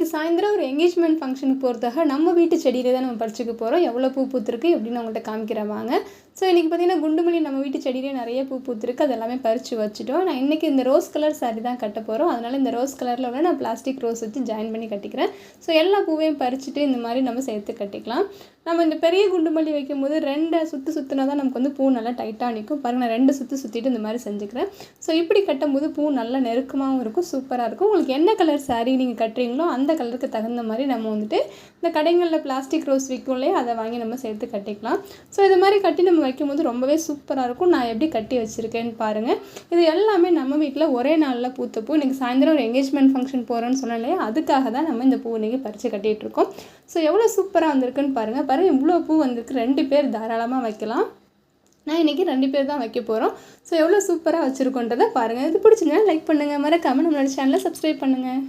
இன்றைக்கி சாயந்தரம் ஒரு என்கேஜ்மெண்ட் ஃபங்க்ஷனுக்கு போகிறதாக நம்ம வீட்டு செடியிலே தான் நம்ம பறிச்சுக்க போகிறோம். எவ்வளோ பூ பூத்துருக்கு எப்படின்னு உங்கள்கிட்ட காமிக்கிறேன் வாங்க. ஸோ இன்றைக்கி பார்த்திங்கன்னா குண்டுமல்லி நம்ம வீட்டு செடியிலே நிறைய பூ பூத்துருக்கு. அது எல்லாமே பறித்து வச்சுட்டோம். நான் இன்றைக்கி இந்த ரோஸ் கலர் சாரீ தான் கட்ட போகிறோம். அதனால் இந்த ரோஸ் கலரில் உள்ள நான் பிளாஸ்டிக் ரோஸ் வச்சு ஜாயின் பண்ணி கட்டிக்கிறேன். ஸோ எல்லா பூவையும் பறிச்சுட்டு இந்த மாதிரி நம்ம சேர்த்து கட்டிக்கலாம். நம்ம இந்த பெரிய குண்டுமல்லி வைக்கும்போது 2 சுற்று சுற்றினா தான் நமக்கு வந்து பூ நல்லா டைட்டாக நிற்கும். பாருங்கள், நான் 2 சுற்று சுற்றிட்டு இந்த மாதிரி செஞ்சுக்கிறேன். ஸோ இப்படி கட்டும்போது பூ நல்லா நெருக்கமாகவும் இருக்கும், சூப்பராக இருக்கும். உங்களுக்கு என்ன கலர் சாரீ நீங்கள் கட்டுறீங்களோ அந்த கலருக்கு தகுந்த மாதிரி நம்ம வந்துட்டு இந்த கடைகளில் பிளாஸ்டிக் ரோஸ் விற்கும் இல்லையா, அதை வாங்கி நம்ம சேர்த்து கட்டிக்கலாம். ஸோ இது மாதிரி கட்டி நம்ம வைக்கும்போது ரொம்பவே சூப்பராக இருக்கும். நான் எப்படி கட்டி வச்சுருக்கேன்னு பாருங்கள். இது எல்லாமே நம்ம வீட்டில் ஒரே நாளில் பூத்த பூ. இன்றைக்கி சாயந்தரம் ஒரு என்கேஜ்மெண்ட் ஃபங்க்ஷன் போகிறோன்னு சொன்னேன் இல்லையா, அதுக்காக தான் நம்ம இந்த பூ இன்றைக்கி பறித்து கட்டிகிட்ருக்கோம். ஸோ எவ்வளோ சூப்பராக வந்திருக்குன்னு பாருங்கள். இவ்வளோ பூ வந்திருக்கு. 2 பேர் தாராளமாக வைக்கலாம். நான் இன்றைக்கி 2 பேர் தான் வைக்க போகிறோம். ஸோ எவ்வளோ சூப்பராக வச்சுருக்கோன்றதை பாருங்கள். இது பிடிச்சிருந்தா லைக் பண்ணுங்கள், மறக்காமல் நம்மளோட சேனலை சப்ஸ்கிரைப் பண்ணுங்கள்.